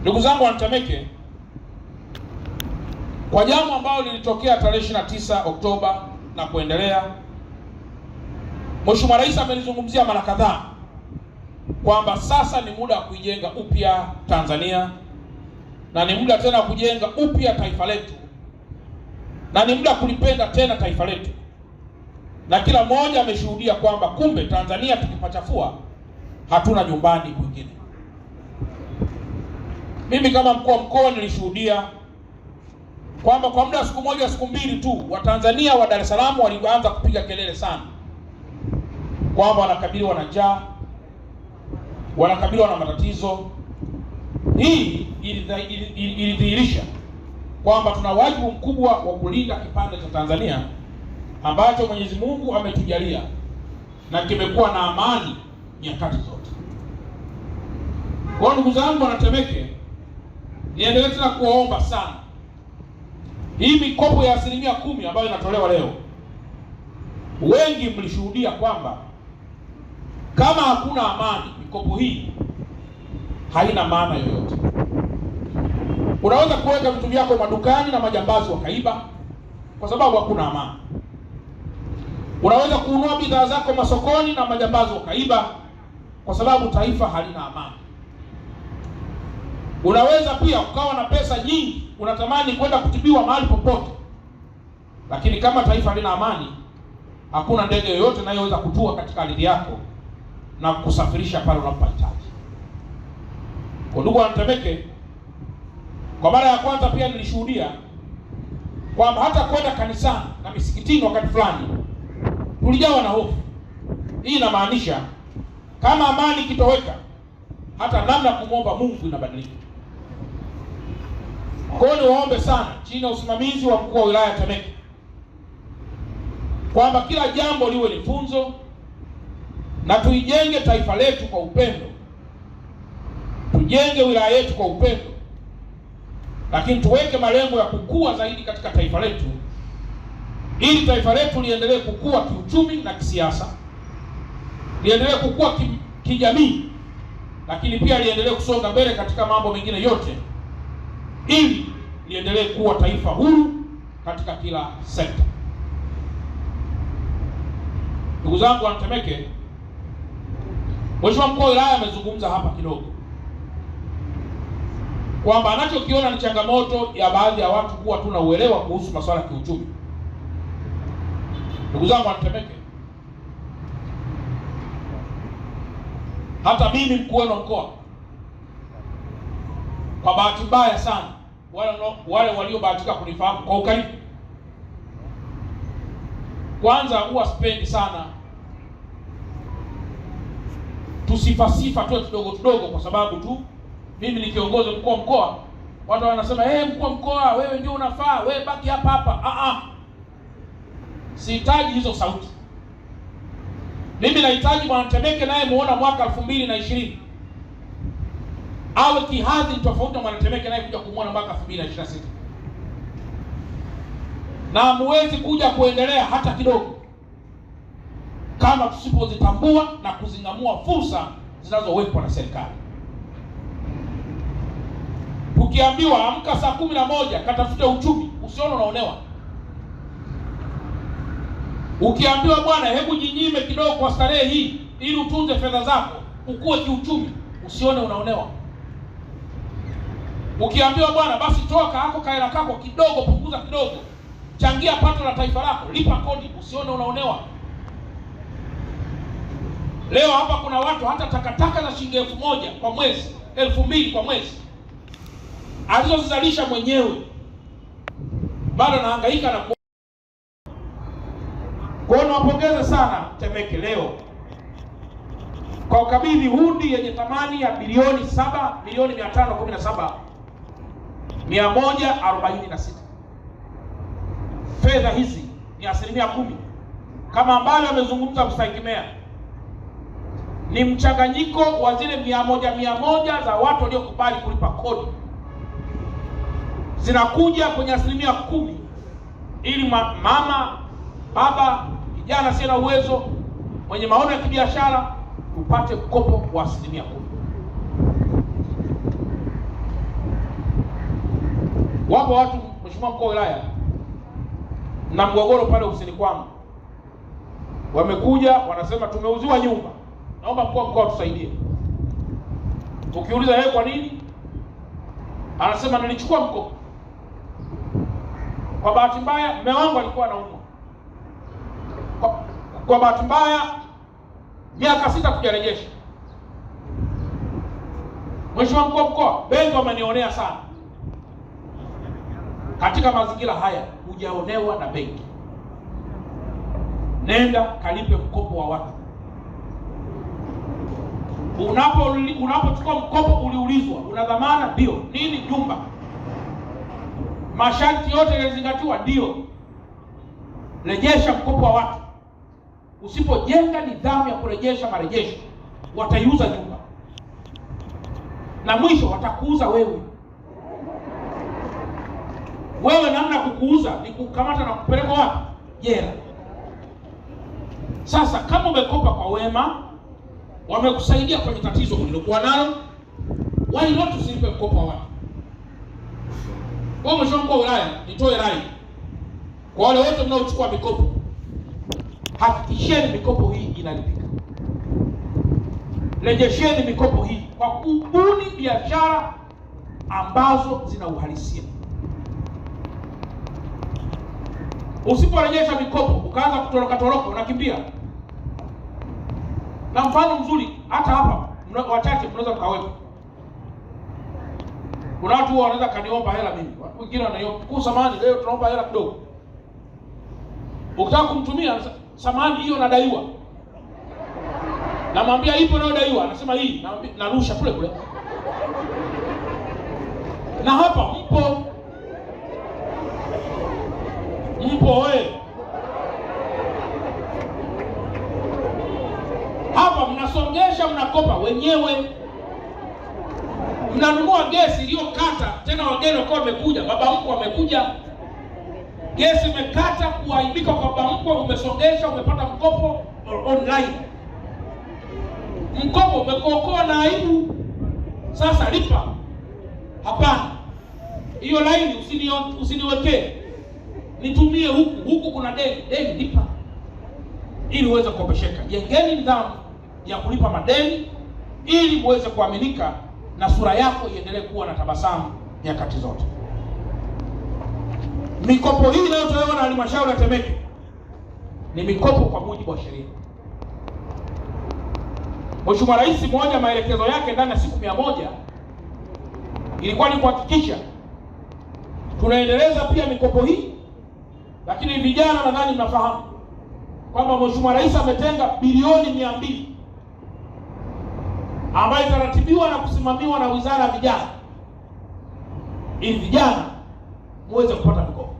Ndugu zangu Wanatemeke, kwa jambo ambalo lilitokea tarehe 29 Oktoba na kuendelea, Mheshimiwa Rais amelizungumzia mara kadhaa kwamba sasa ni muda wa kuijenga upya Tanzania na ni muda tena kujenga upya taifa letu na ni muda kulipenda tena taifa letu, na kila mmoja ameshuhudia kwamba kumbe Tanzania tukipachafua hatuna nyumbani kwingine. Mimi kama mkuu wa mkoa nilishuhudia kwamba kwa muda wa siku moja siku mbili tu Watanzania wa Dar es Salaam walianza kupiga kelele sana kwamba wanakabiliwa na njaa, wanakabiliwa na matatizo. Hii ilidhihirisha kwamba tuna wajibu mkubwa wa kulinda kipande cha Tanzania ambacho Mwenyezi Mungu ametujalia na kimekuwa na amani nyakati zote. Kwa ndugu zangu Wanatemeke, niendelee tena kuwaomba sana, hii mikopo ya 10% ambayo inatolewa leo, wengi mlishuhudia kwamba kama hakuna amani, mikopo hii haina maana yoyote. Unaweza kuweka vitu vyako madukani na majambazi wakaiba kwa sababu hakuna amani. Unaweza kununua bidhaa zako masokoni na majambazi wakaiba kwa sababu taifa halina amani. Unaweza pia ukawa na pesa nyingi, unatamani kwenda kutibiwa mahali popote, lakini kama taifa halina amani, hakuna ndege yoyote inayoweza kutua katika ardhi yako na kusafirisha pale unapohitaji. Kwa ndugu Wanatemeke, kwa mara ya kwanza pia nilishuhudia kwamba hata kwenda kanisani na misikitini wakati fulani tulijawa na hofu. Hii inamaanisha kama amani kitoweka, hata namna ya kumwomba Mungu inabadilika. Kwa hiyo niwaombe sana chini ya usimamizi wa mkuu wa wilaya ya Temeke kwamba kila jambo liwe ni funzo na tuijenge taifa letu kwa upendo, tujenge wilaya yetu kwa upendo, lakini tuweke malengo ya kukua zaidi katika taifa letu ili taifa letu liendelee kukua kiuchumi na kisiasa, liendelee kukua kijamii, lakini pia liendelee kusonga mbele katika mambo mengine yote ili liendelee kuwa taifa huru katika kila sekta. Ndugu zangu Wanatemeke, Mheshimiwa mkuu wa wilaya amezungumza hapa kidogo kwamba anachokiona ni changamoto ya baadhi ya watu kuwa tuna uelewa kuhusu masuala ya kiuchumi. Ndugu zangu Wanatemeke, hata mimi mkuu wa mkoa, kwa bahati mbaya sana, wale waliobahatika kunifahamu kwa ukaribu, kwanza huwa sipendi sana tusifasifa tu kidogo kwa sababu tu mimi ni kiongozi mkuu wa mkoa. Watu wanasema mkuu wa mkoa wewe ndio unafaa, wewe baki hapa. Sihitaji hizo sauti. Mimi nahitaji Mwanatemeke naye muona mwaka 2020 awe kihadhi tofauti na Mwanatemeke naye kuja kumuona mwaka 2026. Na muwezi kuja kuendelea hata kidogo kama tusipozitambua na kuzingamua fursa zinazowekwa na serikali. Tukiambiwa amka saa 11 katafute uchumi, usione unaonewa. Ukiambiwa bwana hebu jinyime kidogo kwa starehe hii ili utunze fedha zako ukue kiuchumi, usione unaonewa. Ukiambiwa bwana basi toka hako kaela kako kidogo, punguza kidogo, changia pato la taifa lako, lipa kodi, usione unaonewa. Leo hapa kuna watu hata takataka za shilingi 1000 kwa mwezi, 2000 kwa mwezi alizozalisha mwenyewe bado anahangaika na kwa. Nawapongeza sana Temeke leo kwa ukabidhi hundi yenye thamani ya bilioni 7,517,146. Fedha hizi ni 10% kama ambavyo amezungumza mstahiki meya. Ni mchanganyiko wa zile 100 za watu waliokubali kulipa kodi, zinakuja kwenye 10% ili mama, baba, kijana asiye na uwezo, mwenye maono ya kibiashara upate mkopo wa 10%. Wapo watu, Mheshimiwa Mkuu wa Wilaya, na mgogoro pale ofisini kwangu, wamekuja wanasema tumeuziwa nyumba, naomba mkuu wa mkoa tusaidie. Ukiuliza yeye kwa nini, anasema nilichukua mkopo. Kwa bahati mbaya mume wangu alikuwa anaumwa. Kwa bahati mbaya miaka 6 kujarejesha. Mheshimiwa Mkuu wa Mkoa, benki wamenionea sana. Katika mazingira haya hujaonewa na benki. Nenda kalipe mkopo wa watu. Unapochukua mkopo uliulizwa, una dhamana? Ndio. Nini? Nyumba. Masharti yote yalizingatiwa? Ndio. Rejesha mkopo wa watu. Usipojenga nidhamu ya kurejesha marejesho, wataiuza nyumba. Na mwisho watakuuza wewe. Wewe namna kukuuza ni kukamata na kupeleka wapi? Jela. Sasa kama umekopa kwa wema, wamekusaidia kwenye tatizo ulilokuwa nalo, why not usilipe mkopo wa watu? Kwa Mheshimiwa Mkuu wa Wilaya, nitoe rai kwa wale wote mnaochukua mikopo, hakikisheni mikopo hii inalipika. Rejesheni mikopo hii kwa kubuni biashara ambazo zina uhalisia. Usiporejesha mikopo ukaanza kutoroka unakimbia. Na mfano mzuri hata hapa wachache mnaweza mkawepo. Kuna watu wanaweza kaniomba hela mimi. Wengine wananiomba, "Kwa samani leo tunaomba hela kidogo." Ukitaka kumtumia, samani hiyo nadaiwa. Namwambia ipo nayo daiwa, anasema hii, narusha kule kule. Na hapa mpo wewe. Hapa mnasongesha, mnakopa wenyewe. Mnanunua gesi iliyokata, tena wageni wako wamekuja, baba mkwe amekuja. Gesi imekata, kuaibika kwa baba mkwe, umesongesha, umepata mkopo online. Mkopo umekuokoa na aibu. Sasa lipa. Hapana. Hiyo line usiniwekee. Nitumie huku kuna deni lipa. Ili uweze kukopesheka. Jengeni nidhamu ya kulipa madeni ili muweze kuaminika na sura yako iendelee kuwa na tabasamu nyakati zote. Mikopo hii inayotolewa na halmashauri ya Temeke ni mikopo kwa mujibu wa sheria. Mheshimiwa Rais, moja maelekezo yake ndani ya siku 100 ilikuwa ni kuhakikisha tunaendeleza pia mikopo hii. Lakini vijana, nadhani mnafahamu kwamba Mheshimiwa Rais ametenga bilioni 200 ambayo itaratibiwa na kusimamiwa na Wizara ya Vijana ili vijana muweze kupata mikopo.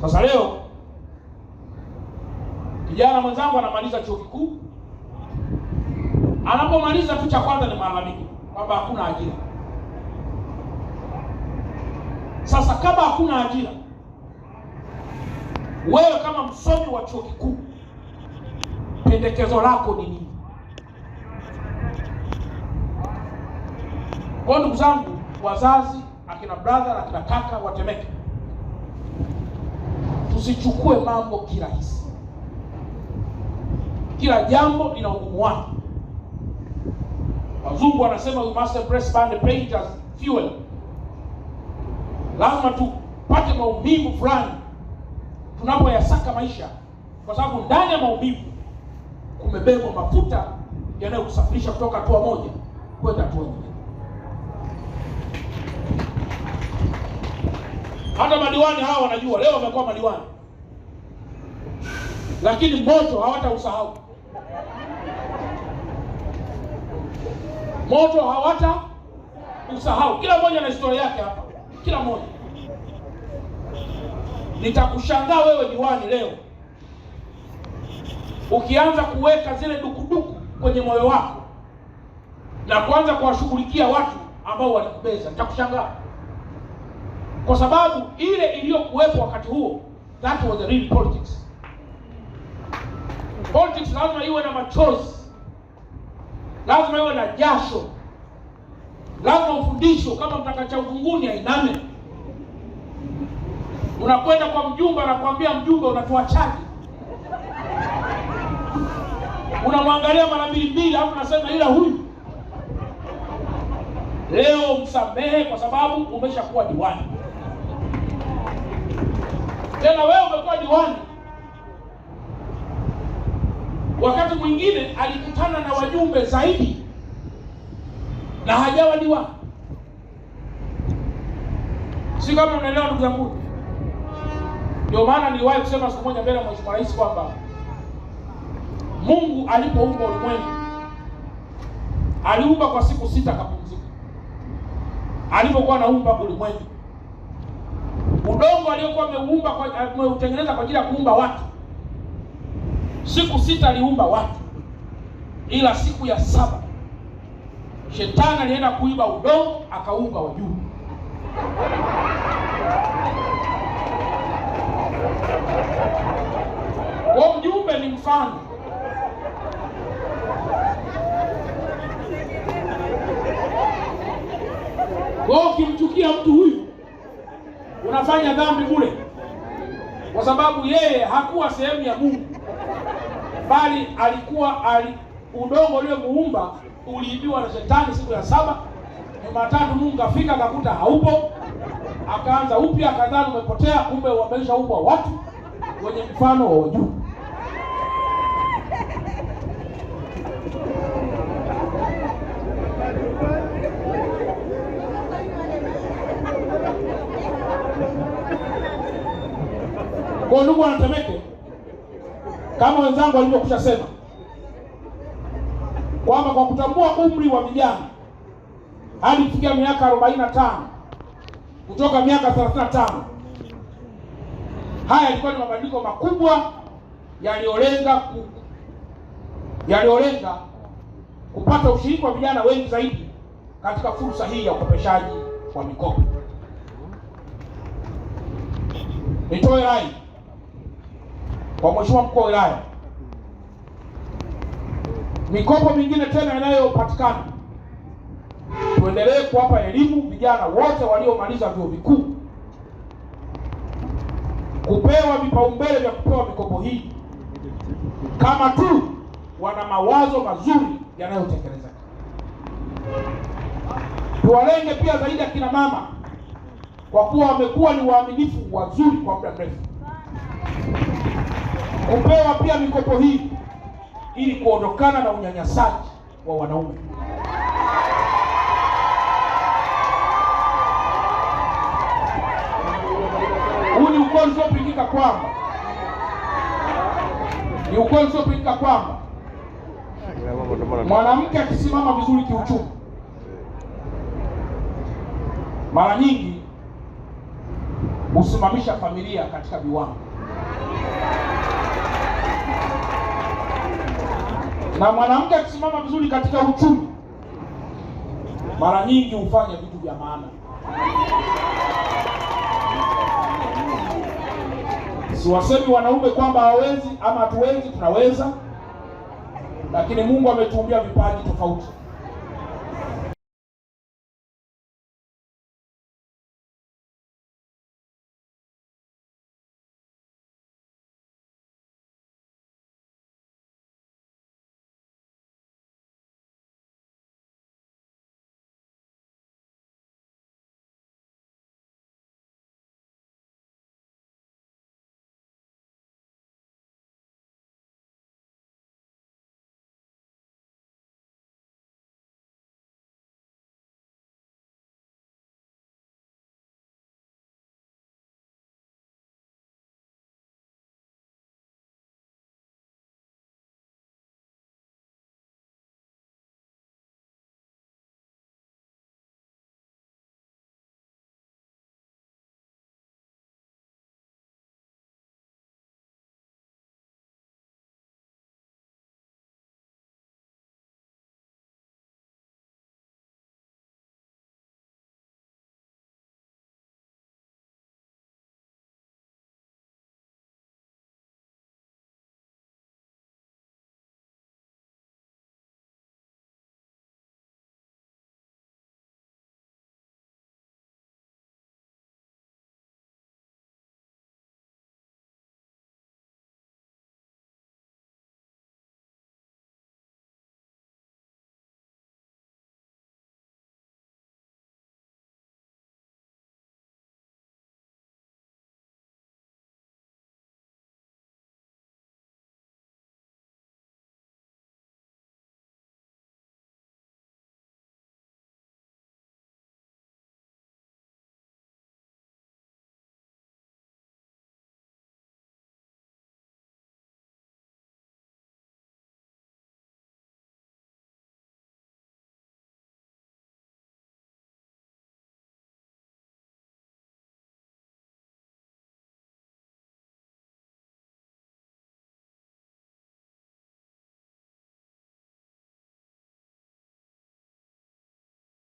Sasa leo kijana mwenzangu anamaliza chuo kikuu, anapomaliza tu cha kwanza ni malalamiko kwamba hakuna ajira. Sasa kama hakuna ajira, wewe kama msomi wa chuo kikuu, pendekezo lako ni nini? Kwa ndugu zangu wazazi, akina brother, akina kaka wa Temeke, tusichukue mambo kirahisi. Kila jambo lina ugumu wake. Wazungu wanasema we must embrace the pain as fuel. Lazima tupate maumivu fulani tunapoyasaka maisha, kwa sababu ndani ya maumivu kumebebwa mafuta yanayokusafirisha kutoka hatua moja kwenda hatua nyingine. Hata madiwani hawa wanajua, leo wamekuwa madiwani, lakini moto hawatausahau. Moto hawatausahau. Kila mmoja na historia yake hapa, kila mmoja. Nitakushangaa wewe diwani leo ukianza kuweka zile dukuduku kwenye moyo wako na kuanza kuwashughulikia watu ambao walikubeza. Nitakushangaa, kwa sababu ile iliyokuwepo wakati huo, that was the real politics. Politics lazima iwe na machozi, lazima iwe na jasho, lazima mafundisho kama mtaka cha uvunguni ainame. Unakwenda kwa mjumbe, anakuambia mjumbe unatoa chaji. Unamwangalia mara mbili hapo unasema ila huyu. Leo msamehe kwa sababu umeshakuwa diwani. Tena wewe umekuwa diwani. Wakati mwingine alikutana na wajumbe zaidi na hajawa diwani. Si kama unaelewa ndugu yangu? Ndio maana niliwahi kusema siku moja mbele ya Mheshimiwa Rais kwamba Mungu alipoumba ulimwengu aliumba kwa siku 6 akapumzika. Alipokuwa anaumba ulimwengu, udongo aliokuwa ameutengeneza kwa ajili ya kuumba watu, siku 6 aliumba watu, ila siku ya 7 Shetani alienda kuiba udongo akaumba wajumbe. Kwa mjumbe ni mfano. Kwa ukimchukia mtu huyu unafanya dhambi bure, kwa sababu yeye hakuwa sehemu ya Mungu, bali alikuwa udongo uliomuumba uliibiwa na Shetani siku ya 7. Jumatatu Mungu afika akakuta haupo, akaanza upya, akadhani umepotea, kumbe wameshaumbwa watu wenye mfano wa wajumbe. Kwa ndugu wanatemeke, kama wenzangu walivyokusha sema kwamba kwa kutambua umri wa vijana hadi kufikia miaka 45 kutoka miaka 35, haya yalikuwa ni mabadiliko makubwa yaliyolenga kupata ushiriki wa vijana wengi zaidi katika fursa hii ya ukopeshaji wa mikopo. Nitoe rai kwa Mheshimiwa Mkuu wa Wilaya, mikopo mingine tena inayopatikana tuendelee kuwapa elimu vijana wote waliomaliza vyuo vikuu, kupewa vipaumbele vya kupewa mikopo hii kama tu wana mawazo mazuri yanayotekelezeka. Tuwalenge pia zaidi akina mama, kwa kuwa wamekuwa ni waaminifu wazuri kwa muda mrefu, kupewa pia mikopo hii ili kuondokana na unyanyasaji wa wanaume. Huu ni ukweli usiopingika kwamba mwanamke akisimama vizuri kiuchumi, mara nyingi husimamisha familia katika viwango, na mwanamke akisimama vizuri katika uchumi, mara nyingi hufanya vitu vya maana. Siwasemi wanaume kwamba hawawezi ama hatuwezi, tunaweza, lakini Mungu ametuumbia vipaji tofauti.